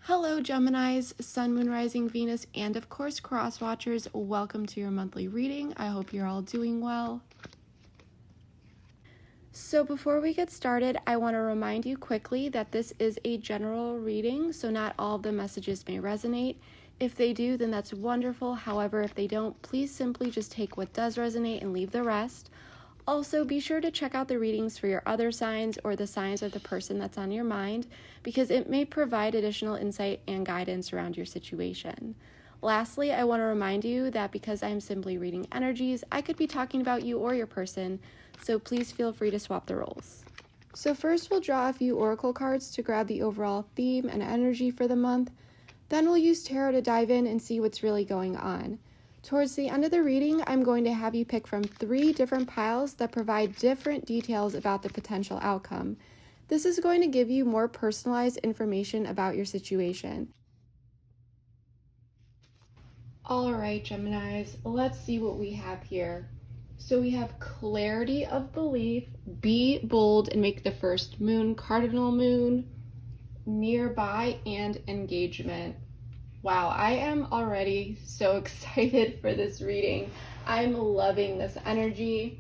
Hello Geminis, Sun, Moon, Rising, Venus, and of course Cross Watchers. Welcome to your monthly reading. I hope you're all doing well. So before we get started, I want to remind you quickly that this is a general reading, so not all of the messages may resonate. If they do, then that's wonderful. However, if they don't, please simply just take what does resonate and leave the rest. Also, be sure to check out the readings for your other signs or the signs of the person that's on your mind, because it may provide additional insight and guidance around your situation. Lastly, I want to remind you that because I'm simply reading energies, I could be talking about you or your person, so please feel free to swap the roles. So first we'll draw a few oracle cards to grab the overall theme and energy for the month. Then we'll use tarot to dive in and see what's really going on. Towards the end of the reading, I'm going to have you pick from 3 different piles that provide different details about the potential outcome. This is going to give you more personalized information about your situation. All right, Geminis, let's see what we have here. So we have clarity of belief, be bold and make the first moon cardinal moon, nearby, and engagement. Wow, I am already so excited for this reading. I'm loving this energy.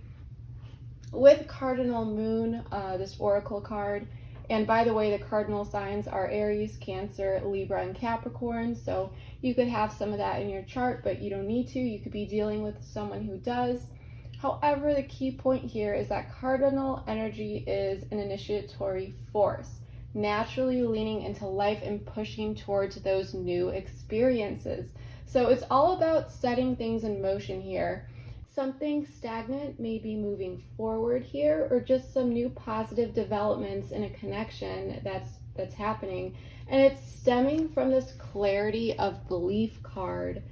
With Cardinal Moon, this Oracle card, and by the way, the cardinal signs are Aries, Cancer, Libra, and Capricorn, so you could have some of that in your chart, but you don't need to. You could be dealing with someone who does. However, the key point here is that cardinal energy is an initiatory force, naturally leaning into life and pushing towards those new experiences. So it's all about setting things in motion here. Something stagnant may be moving forward here, or just some new positive developments in a connection that's happening. And it's stemming from this clarity of belief card.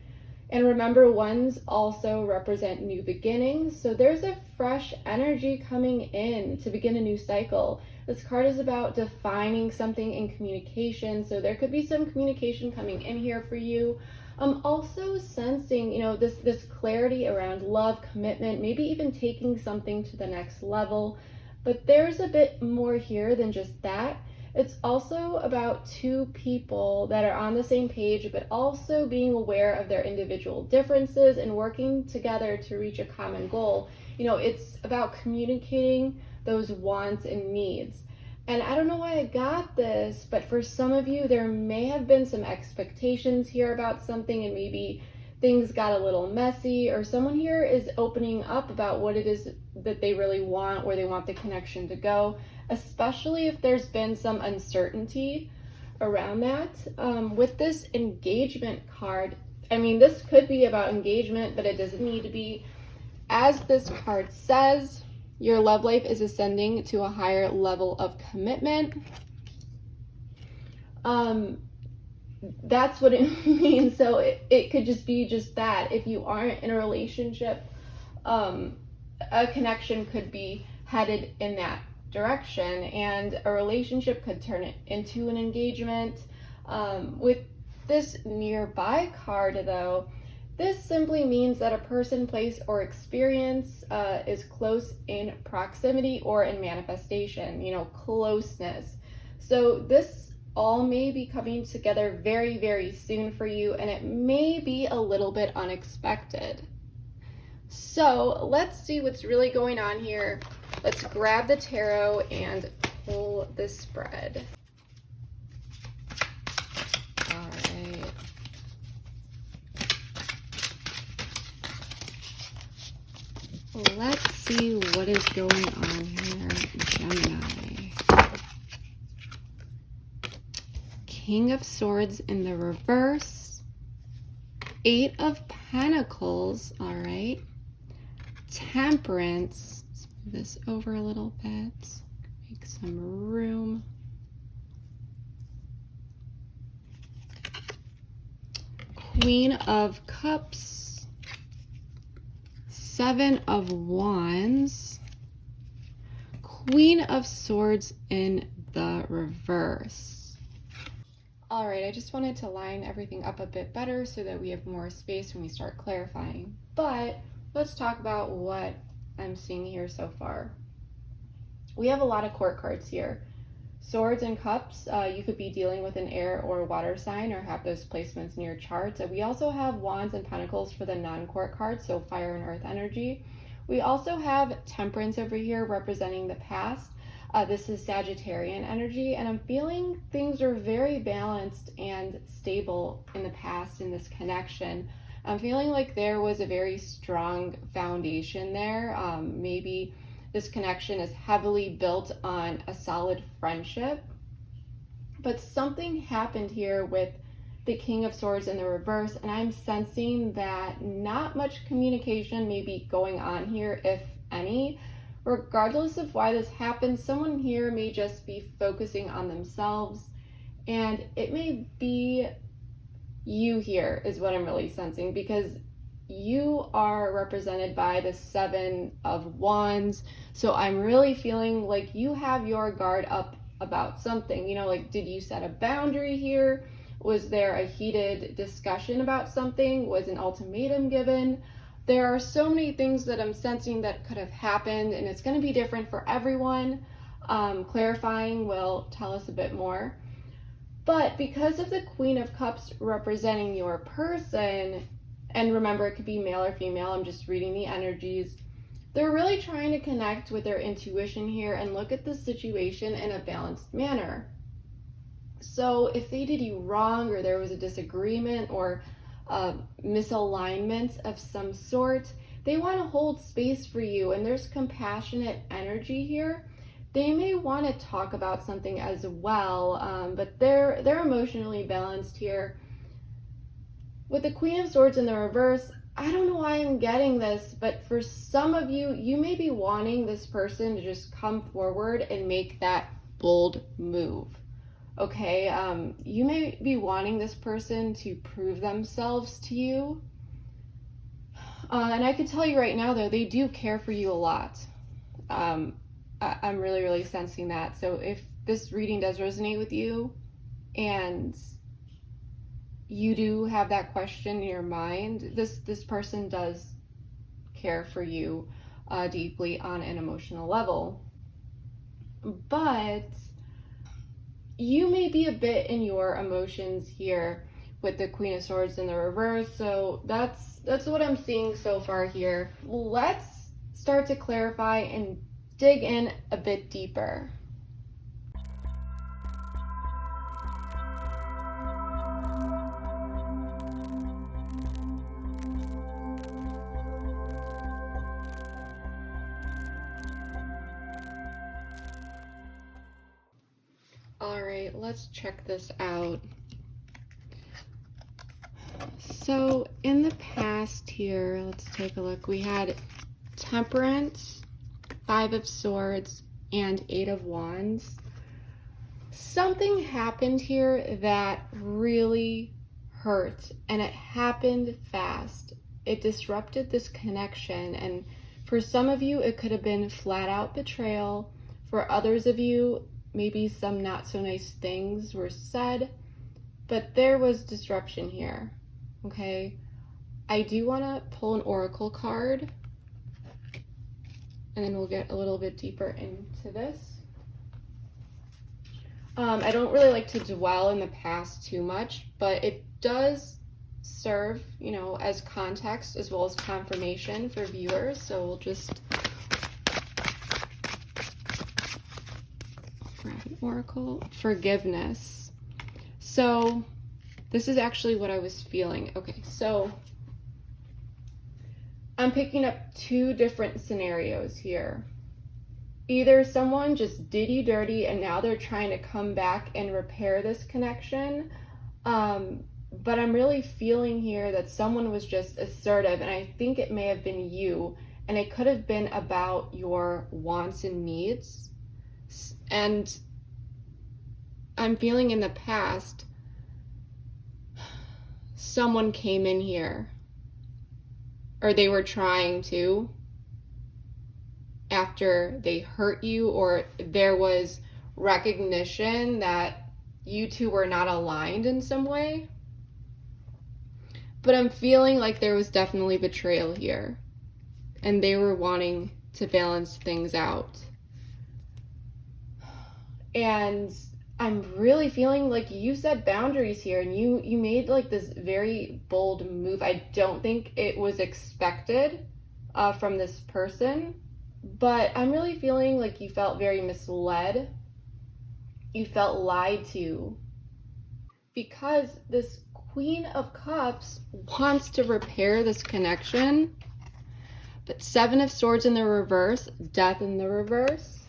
And remember, ones also represent new beginnings. So there's a fresh energy coming in to begin a new cycle. This card is about defining something in communication. So there could be some communication coming in here for you. Also sensing, this clarity around love, commitment, maybe even taking something to the next level. But there's a bit more here than just that. It's also about 2 people that are on the same page, but also being aware of their individual differences and working together to reach a common goal. It's about communicating those wants and needs. And I don't know why I got this, but for some of you, there may have been some expectations here about something, and maybe things got a little messy, or someone here is opening up about what it is that they really want, where they want the connection to go, especially if there's been some uncertainty around that. With this engagement card, this could be about engagement, but it doesn't need to be. As this card says, your love life is ascending to a higher level of commitment. That's what it means. So it could just be just that. If you aren't in a relationship, a connection could be headed in that direction, and a relationship could turn it into an engagement. With this nearby card, though, this simply means that a person, place, or experience is close in proximity or in manifestation, closeness. So this all may be coming together very, very soon for you, and it may be a little bit unexpected. So let's see what's really going on here. Let's grab the tarot and pull the spread. All right. Let's see what is going on here, Gemini. King of Swords in the reverse. 8 of Pentacles, all right. Temperance. Let's move this over a little bit. Make some room. Queen of Cups. 7 of Wands. Queen of Swords in the reverse. All right, I just wanted to line everything up a bit better so that we have more space when we start clarifying. But let's talk about what I'm seeing here so far. We have a lot of court cards here. Swords and Cups, you could be dealing with an air or water sign or have those placements in your chart. So we also have Wands and Pentacles for the non-court cards, so fire and earth energy. We also have Temperance over here representing the past. This is Sagittarian energy, and I'm feeling things are very balanced and stable in the past in this connection. I'm feeling like there was a very strong foundation there. Maybe this connection is heavily built on a solid friendship, but something happened here with the King of Swords in the reverse, and I'm sensing that not much communication may be going on here, if any. Regardless of why this happened, someone here may just be focusing on themselves, and it may be you here is what I'm really sensing, because you are represented by the Seven of Wands. So I'm really feeling like you have your guard up about something. You know, like, did you set a boundary here? Was there a heated discussion about something? Was an ultimatum given? There are so many things that I'm sensing that could have happened, and it's going to be different for everyone. Clarifying will tell us a bit more. But because of the Queen of Cups representing your person, and remember, it could be male or female, I'm just reading the energies, they're really trying to connect with their intuition here and look at the situation in a balanced manner. So if they did you wrong, or there was a disagreement or misalignment of some sort, they want to hold space for you, and there's compassionate energy here. They may want to talk about something as well, but they're emotionally balanced here. With the Queen of Swords in the reverse, I don't know why I'm getting this, but for some of you, you may be wanting this person to just come forward and make that bold move. Okay, you may be wanting this person to prove themselves to you. And I can tell you right now, though, they do care for you a lot. I'm really, really sensing that. So if this reading does resonate with you, and you do have that question in your mind, this person does care for you deeply on an emotional level. But you may be a bit in your emotions here with the Queen of Swords in the reverse. So that's what I'm seeing so far here. Let's start to clarify and dig in a bit deeper. All right, let's check this out. So in the past here, let's take a look. We had Temperance, Five of Swords, and Eight of Wands. Something happened here that really hurt, and it happened fast. It disrupted this connection, and for some of you, it could have been flat out betrayal. For others of you, maybe some not so nice things were said, but there was disruption here, okay? I do want to pull an oracle card, and then we'll get a little bit deeper into this. I don't really like to dwell in the past too much, but it does serve, you know, as context as well as confirmation for viewers. So we'll just grab an oracle. Forgiveness. So this is actually what I was feeling. Okay, so I'm picking up two different scenarios here. Either someone just did you dirty and now they're trying to come back and repair this connection. But I'm really feeling here that someone was just assertive, and I think it may have been you, and it could have been about your wants and needs. And I'm feeling in the past, someone came in here, or they were trying to, after they hurt you, or there was recognition that you two were not aligned in some way. But I'm feeling like there was definitely betrayal here, and they were wanting to balance things out. And I'm really feeling like you set boundaries here, and you made like this very bold move. I don't think it was expected from this person, but I'm really feeling like you felt very misled. You felt lied to, because this Queen of Cups wants to repair this connection, but Seven of Swords in the reverse, Death in the reverse.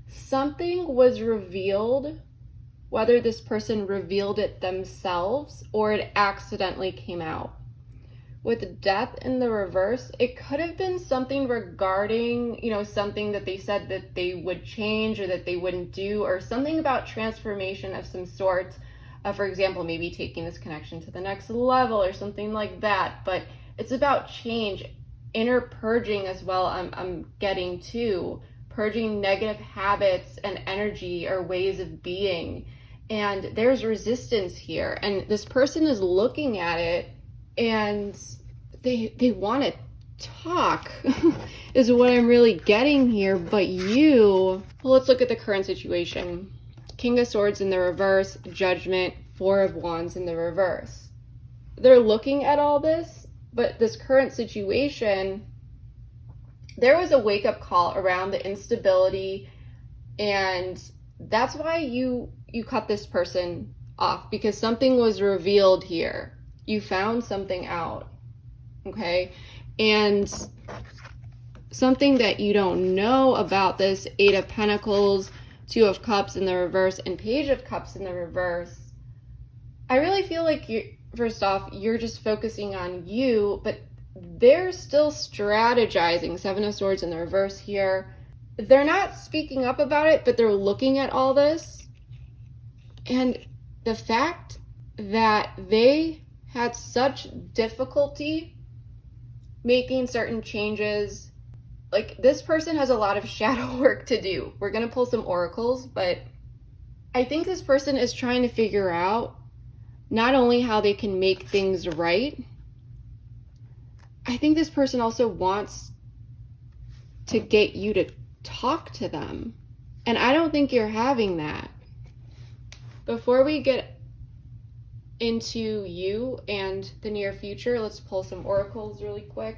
Something was revealed, whether this person revealed it themselves or it accidentally came out. With Death in the reverse, it could have been something regarding, something that they said that they would change or that they wouldn't do, or something about transformation of some sort. For example, maybe taking this connection to the next level or something like that. But it's about change, inner purging as well. I'm getting to purging negative habits and energy or ways of being. And there's resistance here. And this person is looking at it and they want to talk is what I'm really getting here. But let's look at the current situation. King of Swords in the reverse, Judgment, Four of Wands in the reverse. They're looking at all this, but this current situation, there was a wake-up call around the instability, and that's why you cut this person off, because something was revealed here. You found something out, okay? And something that you don't know about this Eight of Pentacles, Two of Cups in the reverse, and Page of Cups in the reverse. I really feel like first off, you're just focusing on you, but they're still strategizing. Seven of Swords in the reverse here. They're not speaking up about it, but they're looking at all this. And the fact that they had such difficulty making certain changes, like this person has a lot of shadow work to do. We're going to pull some oracles, but I think this person is trying to figure out not only how they can make things right, I think this person also wants to get you to talk to them. And I don't think you're having that. Before we get into you and the near future, let's pull some oracles really quick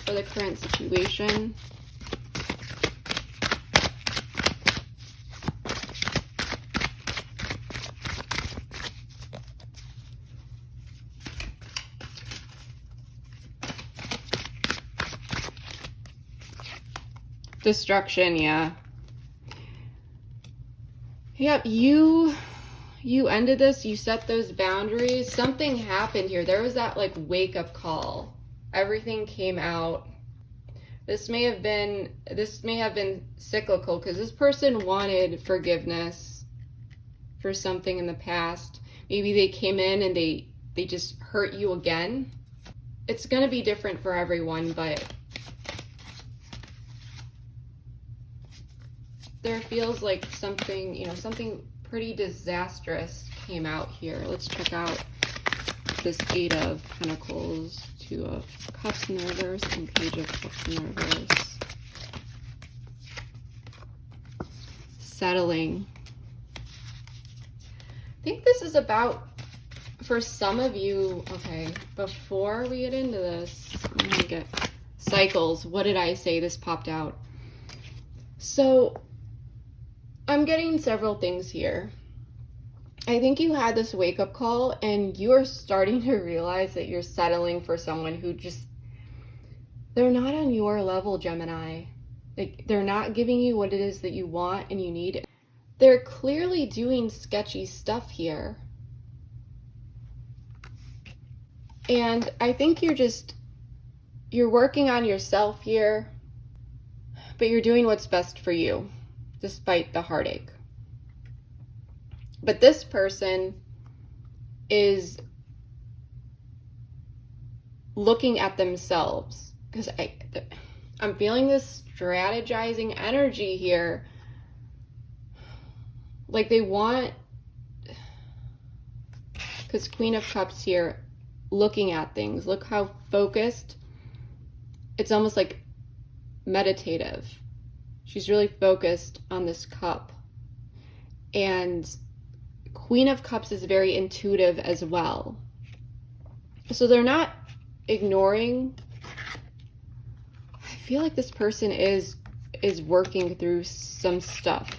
for the current situation. Destruction, yeah. Yep, you ended this, you set those boundaries. Something happened here. There was that like wake-up call. Everything came out. This may have been cyclical, because this person wanted forgiveness for something in the past. Maybe they came in and they just hurt you again. It's going to be different for everyone, but there feels like something, something pretty disastrous came out here. Let's check out this Eight of Pentacles, Two of Cups in the reverse, and Page of Cups in the reverse. Settling. I think this is about, for some of you, okay, before we get into this, I'm gonna get cycles. What did I say? This popped out. So I'm getting several things here. I think you had this wake-up call and you're starting to realize that you're settling for someone who they're not on your level, Gemini. Like, they're not giving you what it is that you want and you need. They're clearly doing sketchy stuff here. And I think you're working on yourself here, but you're doing what's best for you, despite the heartache. But this person is looking at themselves, because I'm feeling this strategizing energy here. Like they want, because Queen of Cups here, looking at things. Look how focused. It's almost like meditative. She's really focused on this cup. And Queen of Cups is very intuitive as well. So they're not ignoring. I feel like this person is working through some stuff.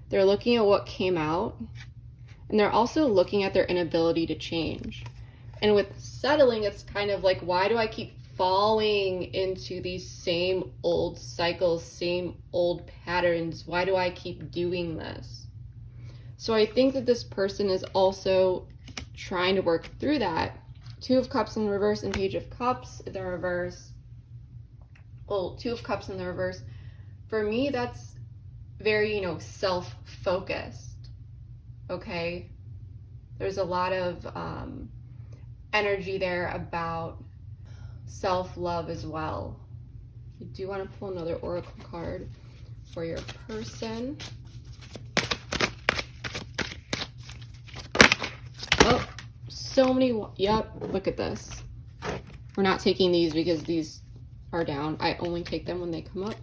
They're looking at what came out, and they're also looking at their inability to change. And with settling, it's kind of like, why do I keep falling into these same old cycles, same old patterns? Why do I keep doing this? So I think that this person is also trying to work through that. Two of Cups in reverse and Page of Cups in the reverse. Well, Two of Cups in the reverse. For me, that's very, self-focused. Okay? There's a lot of energy there about self-love as well. You do want to pull another oracle card for your person. Oh, so many. Yep, look at this. We're not taking these because these are down. I only take them when they come up.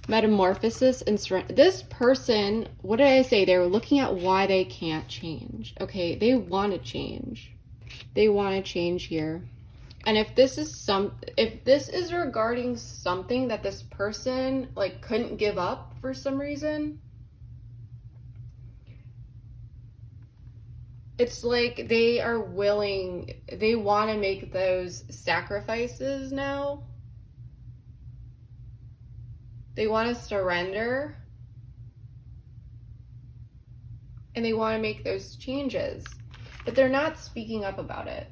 Metamorphosis and surrender. This person, what did I say? They were looking at why they can't change. Okay, they want to change. They want to change here. And if this is regarding something that this person couldn't give up for some reason, it's like they are willing, they want to make those sacrifices now. They want to surrender. And they want to make those changes. But they're not speaking up about it.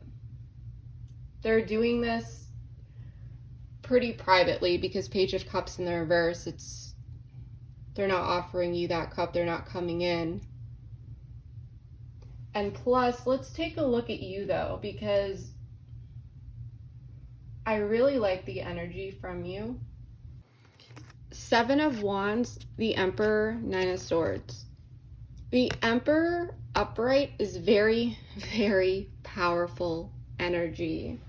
They're doing this pretty privately because Page of Cups in the reverse, they're not offering you that cup. They're not coming in. And plus, let's take a look at you though, because I really like the energy from you. Seven of Wands, the Emperor, Nine of Swords. The Emperor upright is very, very powerful energy.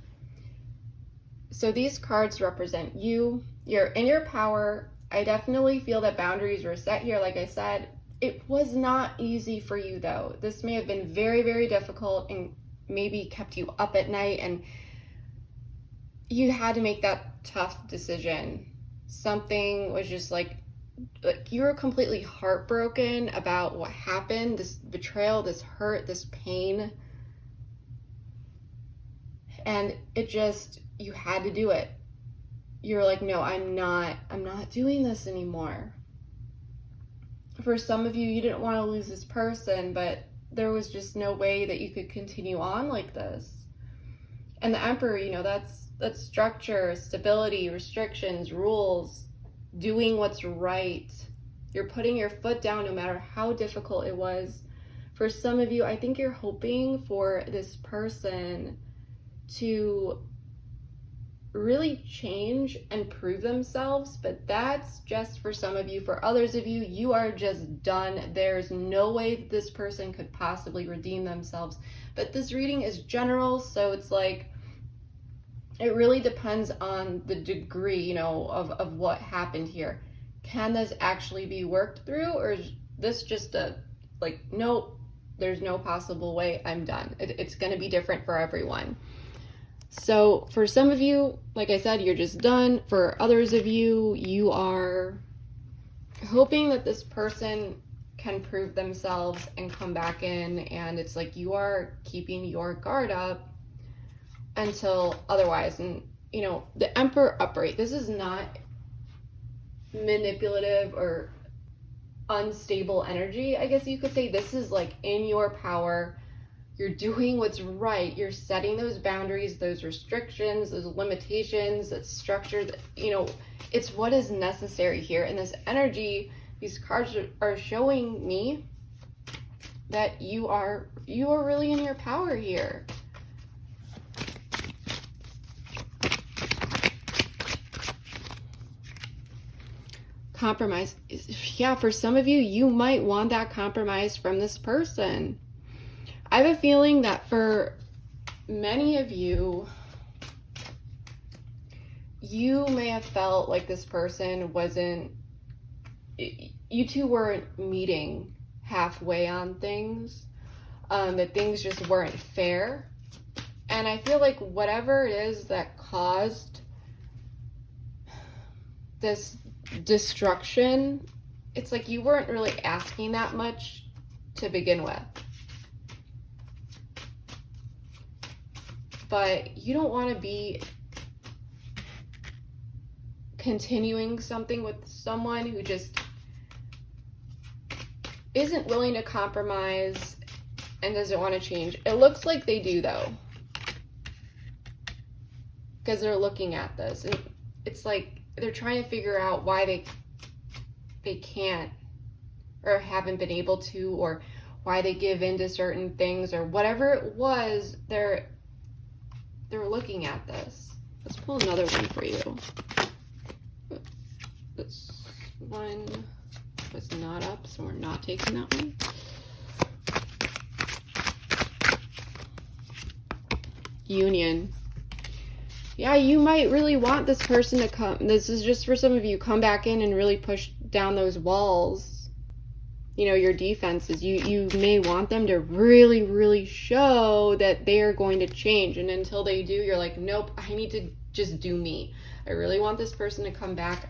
So these cards represent you. You're in your power. I definitely feel that boundaries were set here. Like I said, it was not easy for you though. This may have been very, very difficult and maybe kept you up at night, and you had to make that tough decision. Something was just like you were completely heartbroken about what happened, this betrayal, this hurt, this pain. And you had to do it. You're like, no, I'm not doing this anymore. For some of you, you didn't want to lose this person, but there was just no way that you could continue on like this. And the Emperor, that's structure, stability, restrictions, rules, doing what's right. You're putting your foot down no matter how difficult it was. For some of you, I think you're hoping for this person to really change and prove themselves, but that's just for some of you. For others of you, you are just done. There's no way that this person could possibly redeem themselves. But this reading is general, so it's like it really depends on the degree, of what happened here. Can this actually be worked through, or is this just nope, there's no possible way, I'm done. It's going to be different for everyone. So for some of you, like I said, you're just done. For others of you, you are hoping that this person can prove themselves and come back in, and it's like you are keeping your guard up until otherwise. And the Emperor upright, this is not manipulative or unstable energy, I guess you could say. This is in your power. You're doing what's right. You're setting those boundaries, those restrictions, those limitations, that structure, it's what is necessary here. And this energy, these cards are showing me that you are really in your power here. Compromise. Yeah, for some of you, you might want that compromise from this person. I have a feeling that for many of you, you may have felt like this person wasn't, you two weren't meeting halfway on things, that things just weren't fair. And I feel like whatever it is that caused this destruction, it's like you weren't really asking that much to begin with. But you don't want to be continuing something with someone who just isn't willing to compromise and doesn't want to change. It looks like they do, though, because they're looking at this, and it's like they're trying to figure out why they can't or haven't been able to, or why they give in to certain things, or whatever it was. They're looking at this. Let's pull another one for you. This one was not up, so we're not taking that one. Union. Yeah, you might really want this person to come. This is just for some of you. Come back in and really push down those walls. You know, your defenses. You may want them to really, really show that they are going to change. And until they do, you're like, nope, I need to just do me. I really want this person to come back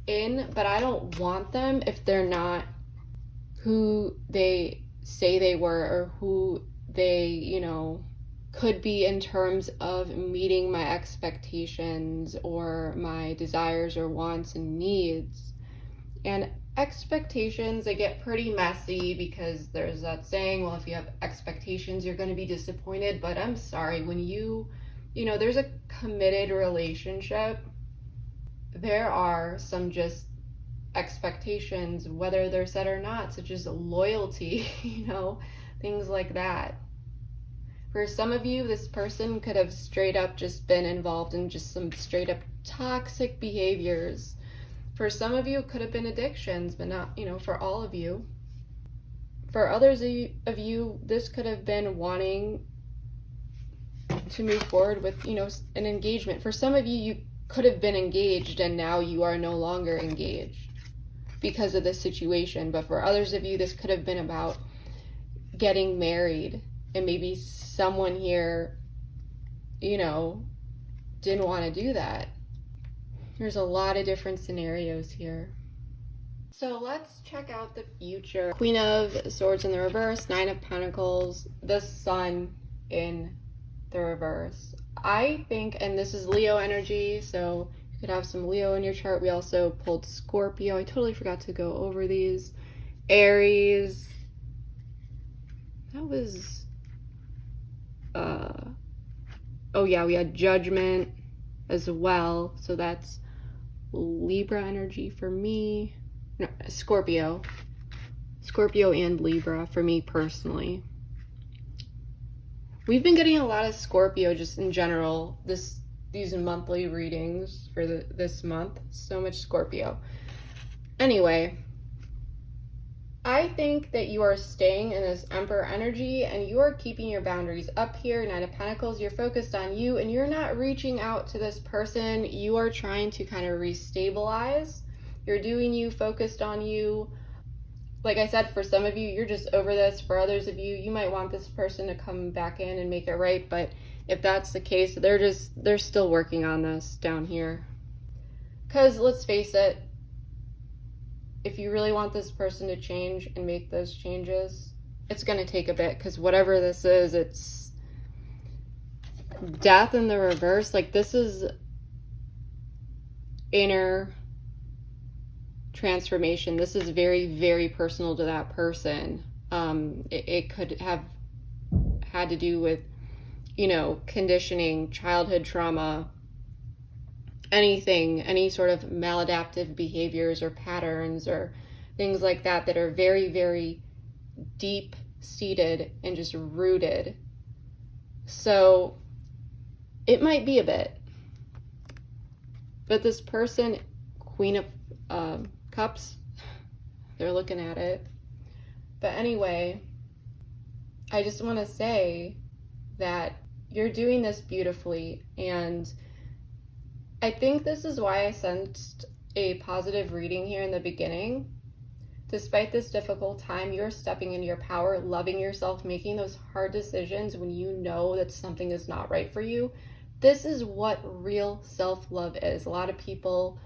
in, but I don't want them if they're not who they say they were, or who they, you know, could be in terms of meeting my expectations or my desires or wants and needs. And expectations, they get pretty messy, because there's that saying, well, if you have expectations, you're going to be disappointed. But I'm sorry, when you know, there's a committed relationship, there are some just expectations, whether they're set or not, such as loyalty, you know, things like that. For some of you, this person could have straight up just been involved in just some straight up toxic behaviors. For some of you, it could have been addictions, but not, you know, for all of you. For others of you, this could have been wanting to move forward with, you know, an engagement. For some of you, you could have been engaged and now you are no longer engaged because of this situation. But for others of you, this could have been about getting married, and maybe someone here, you know, didn't want to do that. There's a lot of different scenarios here. So let's check out the future. Queen of Swords in the reverse, Nine of Pentacles, the Sun in the reverse. I think, and this is Leo energy, so you could have some Leo in your chart. We also pulled Scorpio. I totally forgot to go over these. Aries. That was, oh yeah, we had Judgment as well. So that's Libra energy for me. No, Scorpio and Libra for me personally. We've been getting a lot of Scorpio just in general, these monthly readings for this month. So much Scorpio. Anyway, I think that you are staying in this Emperor energy, and you are keeping your boundaries up here. Nine of Pentacles, you're focused on you, and you're not reaching out to this person. You are trying to kind of restabilize. You're doing you, focused on you. Like I said, for some of you, you're just over this. For others of you, you might want this person to come back in and make it right. But if that's the case, they're still working on this down here. Because let's face it, if you really want this person to change and make those changes, it's going to take a bit. Because whatever this is, it's Death in the reverse. Like, this is inner transformation. This is very, very personal to that person. It could have had to do with, you know, conditioning, childhood trauma, anything, any sort of maladaptive behaviors or patterns or things like that that are very, very deep seated and just rooted. So it might be a bit. But this person, Queen of Cups, they're looking at it. But anyway, I just want to say that you're doing this beautifully, and I think this is why I sensed a positive reading here in the beginning. Despite this difficult time, you're stepping into your power, loving yourself, making those hard decisions when you know that something is not right for you. This is what real self-love is. A lot of people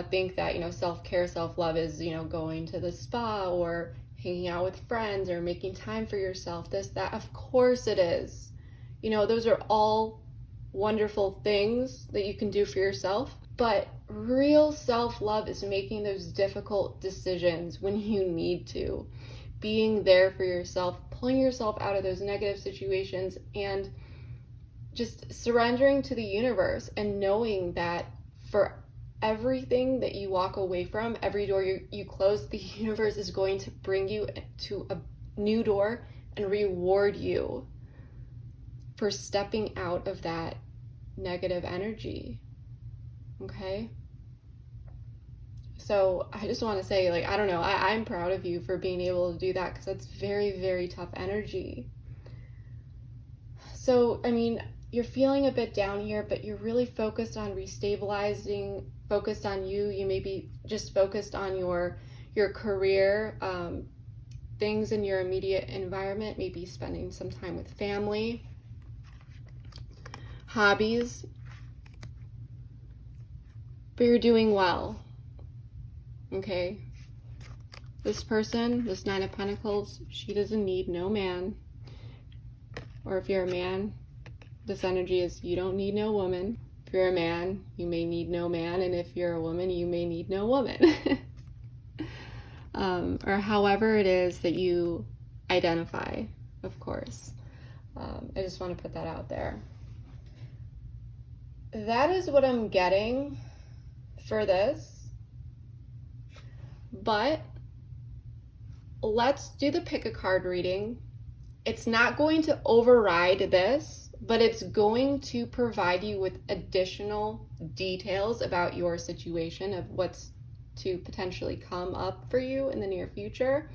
think that, self-care, self-love is, going to the spa or hanging out with friends or making time for yourself, this, that. Of course it is. Those are all wonderful things that you can do for yourself. But real self-love is making those difficult decisions when you need to, being there for yourself, pulling yourself out of those negative situations, and just surrendering to the universe and knowing that for everything that you walk away from, every door you close, the universe is going to bring you to a new door and reward you for stepping out of that negative energy. Okay? So I just want to say, I don't know, I'm proud of you for being able to do that, because that's very, very tough energy. So, you're feeling a bit down here, but you're really focused on restabilizing, focused on you. You may be just focused on your career, things in your immediate environment, maybe spending some time with family, hobbies. But you're doing well, okay? This person, this Nine of Pentacles, she doesn't need no man. Or if you're a man, this energy is you don't need no woman. If you're a man, you may need no man. And if you're a woman, you may need no woman. Or however it is that you identify, of course. I just want to put that out there. That is what I'm getting for this, but let's do the pick a card reading. It's not going to override this, but it's going to provide you with additional details about your situation, of what's to potentially come up for you in the near future.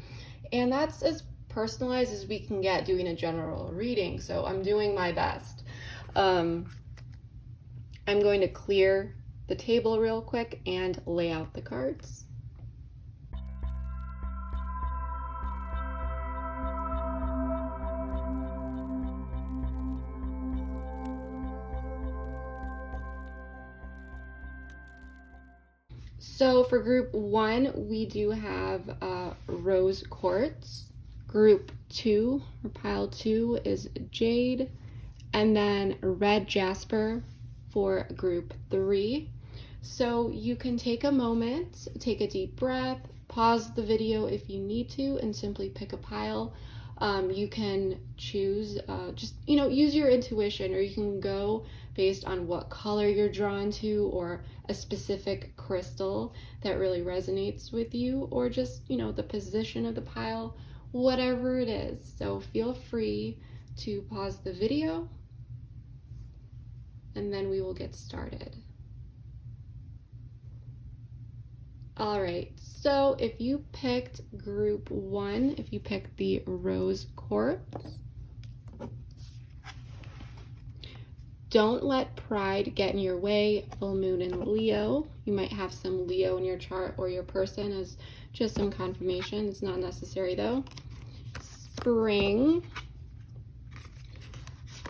And that's as personalized as we can get doing a general reading, so I'm doing my best. I'm going to clear the table real quick and lay out the cards. So for group 1, we do have rose quartz. Group 2, or pile 2, is jade, and then red jasper for group 3. So you can take a moment, take a deep breath, pause the video if you need to, and simply pick a pile. You can choose, just, use your intuition, or you can go based on what color you're drawn to, or a specific crystal that really resonates with you, or just, the position of the pile, whatever it is. So feel free to pause the video, and then we will get started. All right, so if you picked group 1, if you picked the rose quartz, don't let pride get in your way. Full moon in Leo. You might have some Leo in your chart, or your person, as just some confirmation. It's not necessary though. Spring.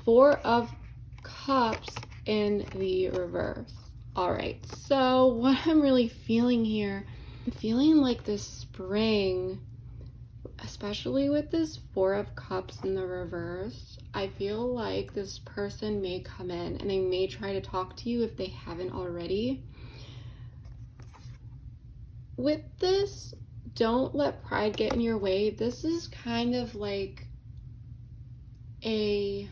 4 of Cups in the reverse. All right, so what I'm really feeling here, I'm feeling like this spring, especially with this 4 of Cups in the reverse, I feel like this person may come in and they may try to talk to you if they haven't already. With this, don't let pride get in your way. This is kind of like a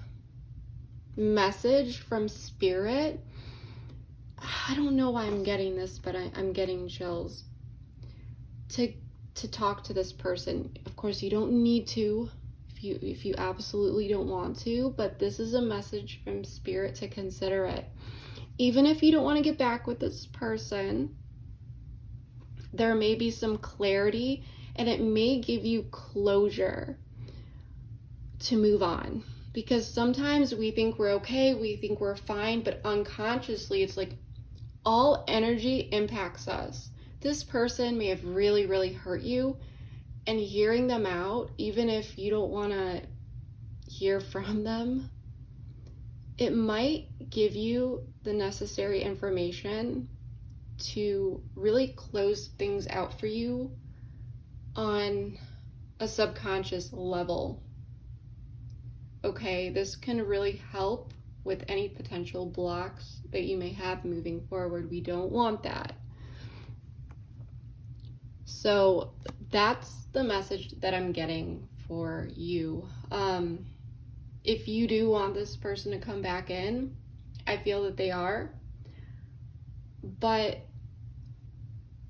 message from spirit. I don't know why I'm getting this, but I'm getting chills. To talk to this person. Of course, you don't need to if you absolutely don't want to, but this is a message from spirit to consider it. Even if you don't want to get back with this person, there may be some clarity, and it may give you closure to move on. Because sometimes we think we're okay, we think we're fine, but unconsciously it's like all energy impacts us. This person may have really, really hurt you, and hearing them out, even if you don't want to hear from them, it might give you the necessary information to really close things out for you on a subconscious level. Okay, this can really help with any potential blocks that you may have moving forward. We don't want that. So that's the message that I'm getting for you. If you do want this person to come back in, I feel that they are. But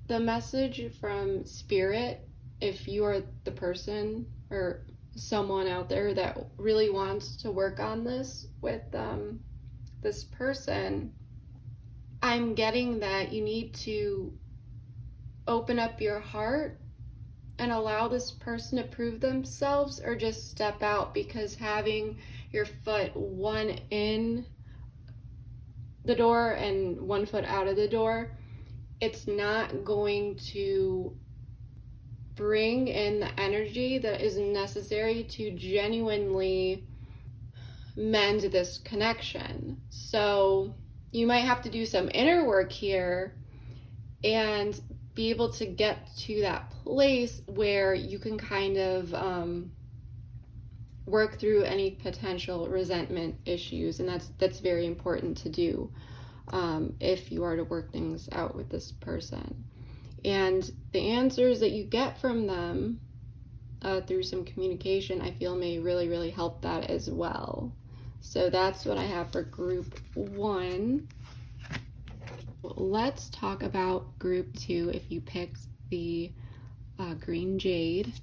the message from Spirit, if you are the person or someone out there that really wants to work on this with this person, I'm getting that you need to open up your heart and allow this person to prove themselves, or just step out, because having your foot one in the door and one foot out of the door, it's not going to bring in the energy that is necessary to genuinely mend this connection. So you might have to do some inner work here and be able to get to that place where you can kind of work through any potential resentment issues, and that's very important to do if you are to work things out with this person. And the answers that you get from them through some communication, I feel may really, really help that as well. So that's what I have for group 1. Let's talk about group 2 if you picked the green jade.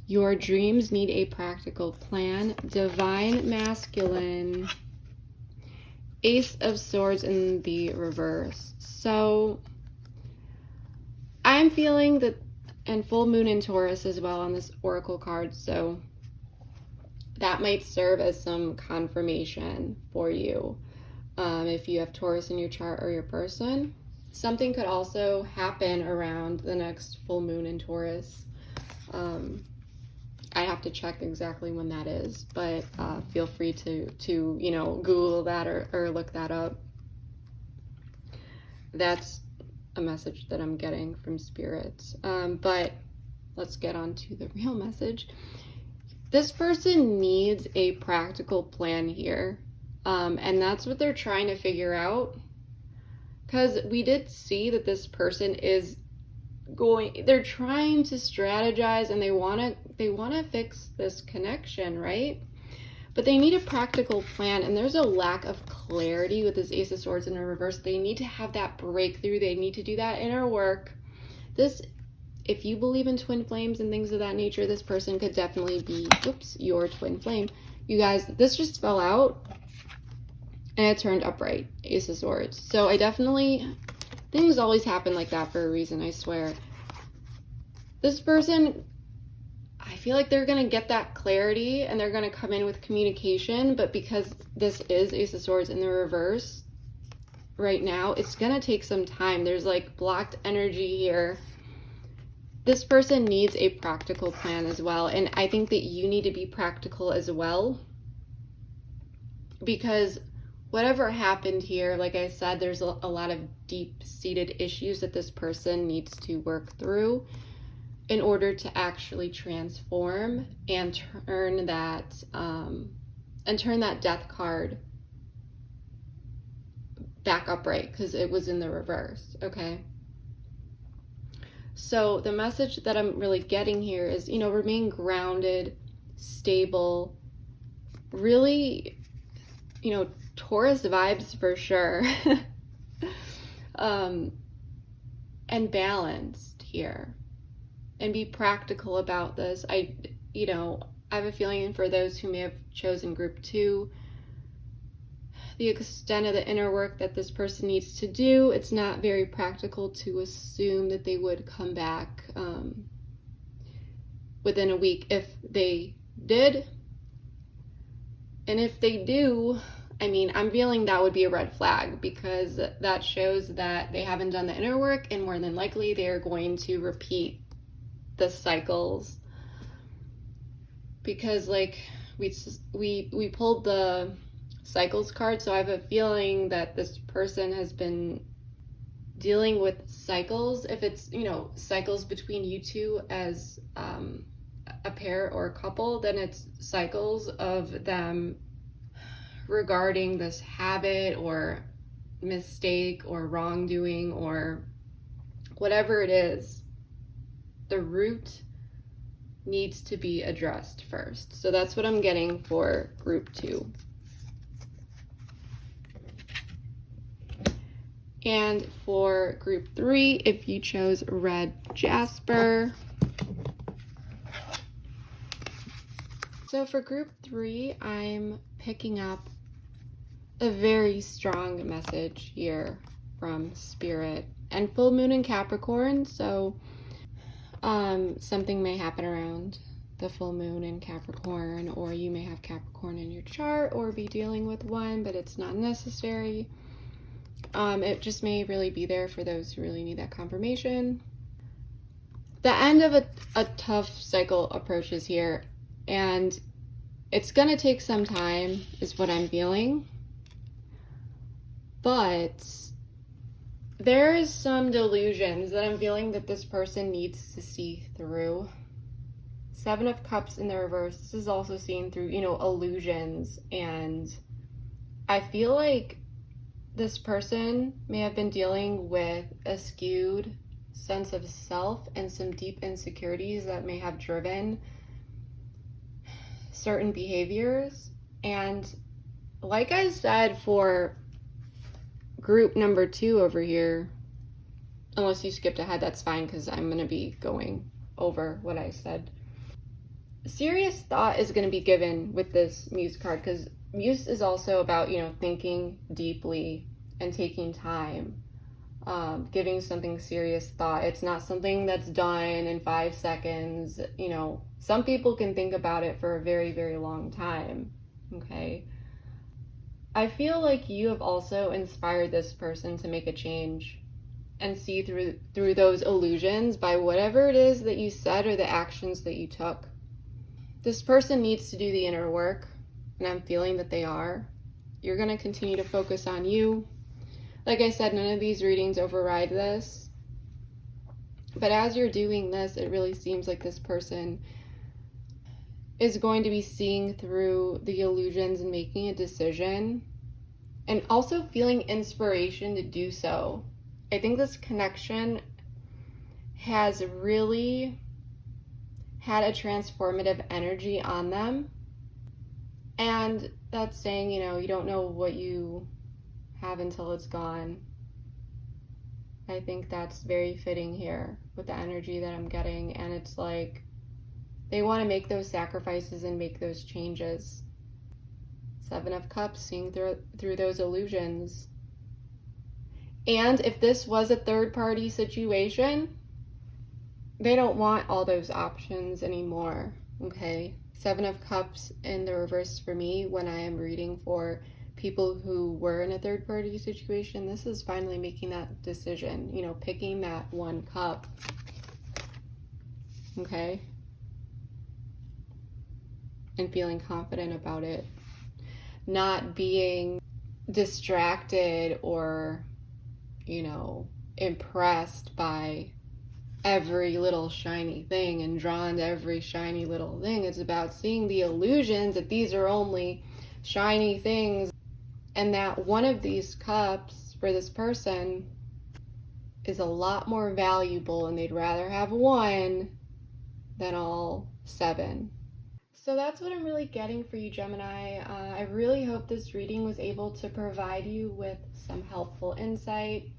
Your dreams need a practical plan. Divine masculine. Ace of Swords in the reverse. So I'm feeling that, and full moon in Taurus as well on this oracle card, so that might serve as some confirmation for you. If you have Taurus in your chart or your person, something could also happen around the next full moon in Taurus. I have to check exactly when that is, but feel free to Google that or look that up. That's a message that I'm getting from spirits. But let's get on to the real message. This person needs a practical plan here, and that's what they're trying to figure out, because we did see that this person is they're trying to strategize, and they want to fix this connection, right? But they need a practical plan, and there's a lack of clarity with this Ace of Swords in the reverse. They need to have that breakthrough. They need to do that inner work. If you believe in twin flames and things of that nature, this person could definitely be, your twin flame. You guys, this just fell out and it turned upright, Ace of Swords. So things always happen like that for a reason, I swear. This person, I feel like they're going to get that clarity and they're going to come in with communication, but because this is Ace of Swords in the reverse right now, it's going to take some time. There's like blocked energy here. This person needs a practical plan as well, and I think that you need to be practical as well, because whatever happened here, like I said, there's a lot of deep-seated issues that this person needs to work through in order to actually transform and turn that death card back upright, because it was in the reverse, okay? So the message that I'm really getting here is, remain grounded, stable, really, Taurus vibes for sure, and balanced here, and be practical about this. I have a feeling for those who may have chosen group 2, the extent of the inner work that this person needs to do, it's not very practical to assume that they would come back within a week if they did. And if they do, I mean, I'm feeling that would be a red flag, because that shows that they haven't done the inner work, and more than likely they are going to repeat the cycles. Because like we pulled the cycles card, so I have a feeling that this person has been dealing with cycles. If it's, you know, cycles between you two as a pair or a couple, then it's cycles of them regarding this habit or mistake or wrongdoing or whatever it is. The root needs to be addressed first. So that's what I'm getting for group 2. And for group 3, if you chose red jasper. So for group 3, I'm picking up a very strong message here from Spirit. And full moon in Capricorn, so something may happen around the full moon in Capricorn, or you may have Capricorn in your chart or be dealing with one, but it's not necessary. It just may really be there for those who really need that confirmation. The end of a tough cycle approaches here, and it's gonna take some time is what I'm feeling, but there is some delusions that I'm feeling that this person needs to see through. 7 of Cups in the reverse. This is also seen through, you know, illusions. And I feel like this person may have been dealing with a skewed sense of self and some deep insecurities that may have driven certain behaviors. And like I said, for group number 2 over here, unless you skipped ahead, that's fine, because I'm going to be going over what I said. Serious thought is going to be given with this Muse card, because Muse is also about, you know, thinking deeply and taking time, giving something serious thought. It's not something that's done in 5 seconds. You know, some people can think about it for a very, very long time, okay? I feel like you have also inspired this person to make a change and see through those illusions by whatever it is that you said or the actions that you took. This person needs to do the inner work, and I'm feeling that they are. You're going to continue to focus on you. Like I said, none of these readings override this. But as you're doing this, it really seems like this person is going to be seeing through the illusions and making a decision, and also feeling inspiration to do so. I think this connection has really had a transformative energy on them. And that's saying, you know, you don't know what you have until it's gone. I think that's very fitting here with the energy that I'm getting. And it's like, they want to make those sacrifices and make those changes. 7 of Cups, seeing through those illusions. And if this was a third-party situation, they don't want all those options anymore, okay? 7 of Cups in the reverse for me when I am reading for people who were in a third-party situation. This is finally making that decision, you know, picking that one cup, okay? And feeling confident about it. Not being distracted or, you know, impressed by every little shiny thing and drawn to every shiny little thing. It's about seeing the illusions that these are only shiny things, and that one of these cups for this person is a lot more valuable, and they'd rather have one than all 7. So that's what I'm really getting for you, Gemini. I really hope this reading was able to provide you with some helpful insight.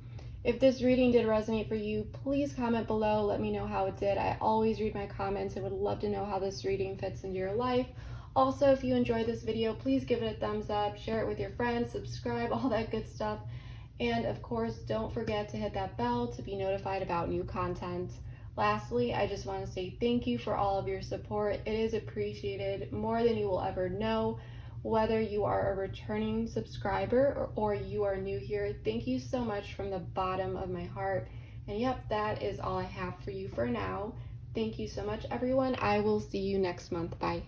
If this reading did resonate for you, please comment below. Let me know how it did. I always read my comments and would love to know how this reading fits into your life. Also, if you enjoyed this video, please give it a thumbs up, share it with your friends, subscribe, all that good stuff. And of course, don't forget to hit that bell to be notified about new content. Lastly, I just want to say thank you for all of your support. It is appreciated more than you will ever know. Whether you are a returning subscriber or you are new here, thank you so much from the bottom of my heart. And yep, that is all I have for you for now. Thank you so much, everyone. I will see you next month. Bye.